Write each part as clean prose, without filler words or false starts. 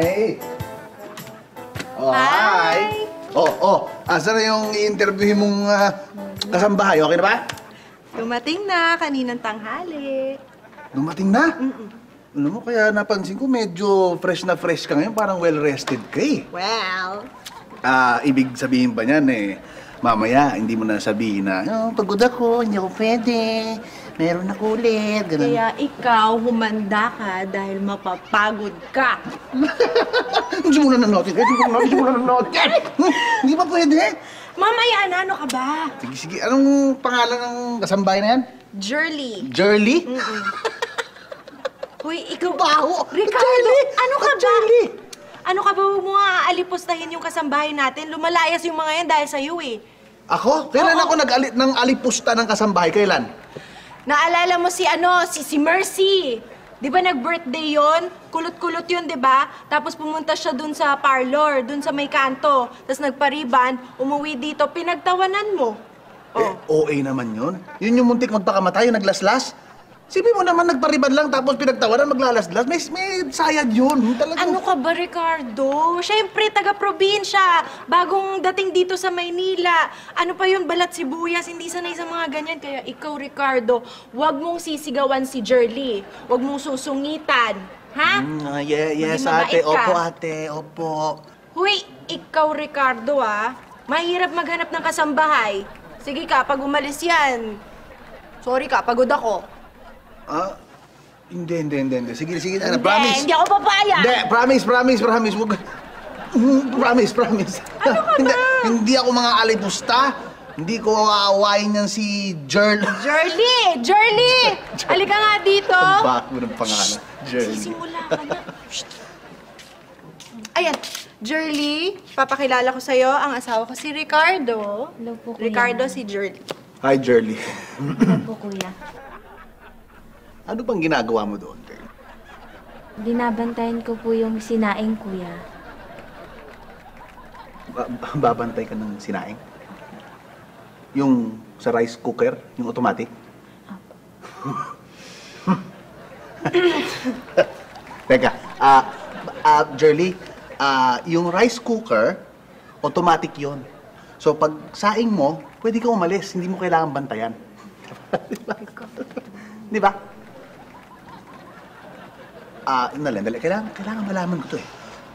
Hi! Oh, hi! Asa na yung i-interviewin mong kasambahay? Okay na ba? Dumating na, kaninang tanghali. Dumating na? Alam mo, kaya napansin ko medyo fresh na fresh ka ngayon. Parang well-rested ka eh. Well... Ibig sabihin ba niyan eh, mamaya hindi mo na sabihin na, pagod ako, hindi ako pwede, meron ako ulit, ganun. Kaya ikaw, humanda ka dahil mapapagod ka. Hindi mo na nanotin, Hindi ba pwede? Mamaya na, ano ka ba? Sige, anong pangalan ng kasambahay na yan? Jurly. Jurly? Hoy, ikaw ba? Ricardo, ano ka ba? Jurly? Ano ka ba, huwag mo nga aalipustahin yung kasambahay natin? Lumalayas yung mga yan dahil sa'yo eh. Ako? Kailan ako ng alipusta ng kasambahay? Kailan? Naalala mo si Mercy. Di ba nag-birthday yon? Kulot-kulot yun, di ba? Tapos pumunta siya dun sa parlor, dun sa may kanto. Tapos nagpariban, umuwi dito, pinagtawanan mo. OA naman yun. Yun yung muntik magpakamatay, yung naglaslas. Sabi mo naman, nagpariban lang tapos pinagtawanan, maglalaslas. May sayad yun. Talagang... Ano ka ba, Ricardo? Siyempre, taga-probinsya. Bagong dating dito sa Maynila. Ano pa yun, balat sibuyas. Hindi sanay sa mga ganyan. Kaya ikaw, Ricardo, huwag mong sisigawan si Jurly. Huwag mong susungitan. Ha? Yes, ate. Opo, ate. Opo. Huy, ikaw, Ricardo, mahirap maghanap ng kasambahay. Sige ka, pag umalis yan. Sorry ka, pagod ako. Hindi. Sige na, Hindi, promise. hindi ako papayag. Hindi, promise. Wag... Promise. Ano ka ba? Hindi ako mga alipusta. Hindi ko aawayin yan si Jurly! Halika nga dito. Bakit mo ng pangalan? Jurly. Sisimula ka na. Ayan, Jurly, papakilala ko sa'yo ang asawa ko si Ricardo. Hello po, Kuya. Ricardo, si Jurly. Hi, Jurly. Hello po, Kuya. Ano bang ginagawa mo doon, girl? Binabantayan ko po yung sinaing, Kuya. Babantay ka ng sinaing? Yung sa rice cooker, yung automatic? Teka, Jurly, yung rice cooker, automatic yon. So pag saing mo, pwede ka umalis, hindi mo kailangan bantayan. Di ba? Dali. Kailangan malaman ko to eh.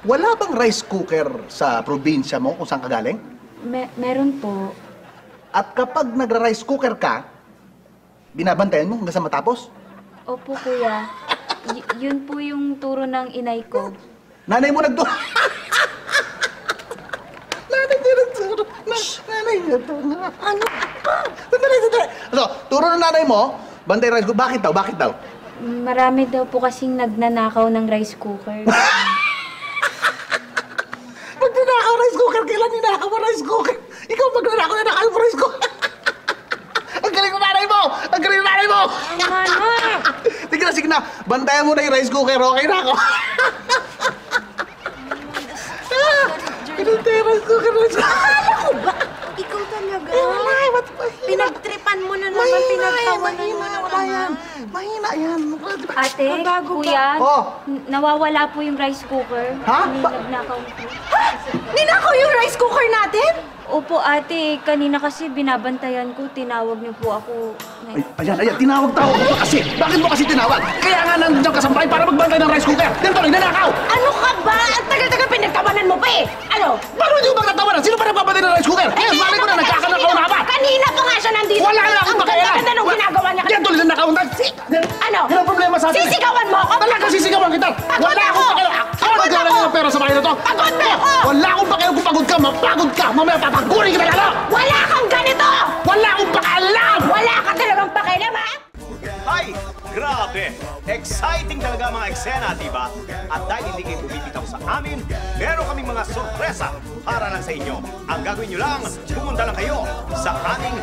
Wala bang rice cooker sa probinsya mo kung saan ka galing? Meron po. At kapag nagra-rice cooker ka, binabantayan mo hanggang sa matapos? Opo, Kuya. Yun po yung turo ng inay ko. Nanay mo nagturo. Nanay niya nagturo. Nanay niya nagturo. Ano ba? Sandali. So, turo ng nanay mo, bantay rice cooker. Bakit daw? Marami daw po kasing nagnanakaw ng rice cooker. Magnanakaw rice cooker? Kailan ninakaw mo rice cooker? Ikaw magnanakaw mo rice cooker? Ang galing ng nanay mo! Sige na. Bantayan mo na yung rice cooker. Okay na ako. Pinantay rice cooker. Ano ko ba? Ikaw talaga. Pinagtripan mo na naman, pinagtawanan mo na naman. Mahina yan. Ate, Mabago Kuya, Oh. nawawala po yung rice cooker. Ha? Nagnakaw po. Ninakaw yung rice cooker natin? Opo, ate. Kanina kasi binabantayan ko. Tinawag niyo po ako. Ayan. Tinawag-tawag mo kasi. Bakit mo kasi tinawag? Kaya nga nandiyan ka sa bahay para magbantay ng rice cooker. Yan tuloy, nanakaw! Ano ka ba? At tagal-tagal pinagtawanan mo pa eh. Ano? Paano hindi mo bang natawanan? Sino ba nagpapatay ng rice cooker? Ngayon, malay ko na, nagkakanakaw na ka ba? Kanina pa nga siya nandito. Wala na akong pakialam. Ang ganda nung ginagawa niya. Yan tuloy, nanakaw. Ano? Yan ang problema sa atin. Sisigawan mo ako? Talaga sisigawan kita. Wala akong pakialam. Ako naglalagay ng pera sa bahay na to. Pagod mo ako! Wala akong pakialam kung pagod ka. Mapagod ka. Mamaya papagurin kita lalo. Wala kang ganito! Wala akong pakialam. Wala ka talagang pakialam, ha? Ay, grabe! Exciting talaga mga eksena, di ba? At dahil hindi kayo bumibitaw sa amin, meron kaming mga sorpresa para lang sa inyo. Ang gagawin nyo lang, pumunta lang kayo sa aming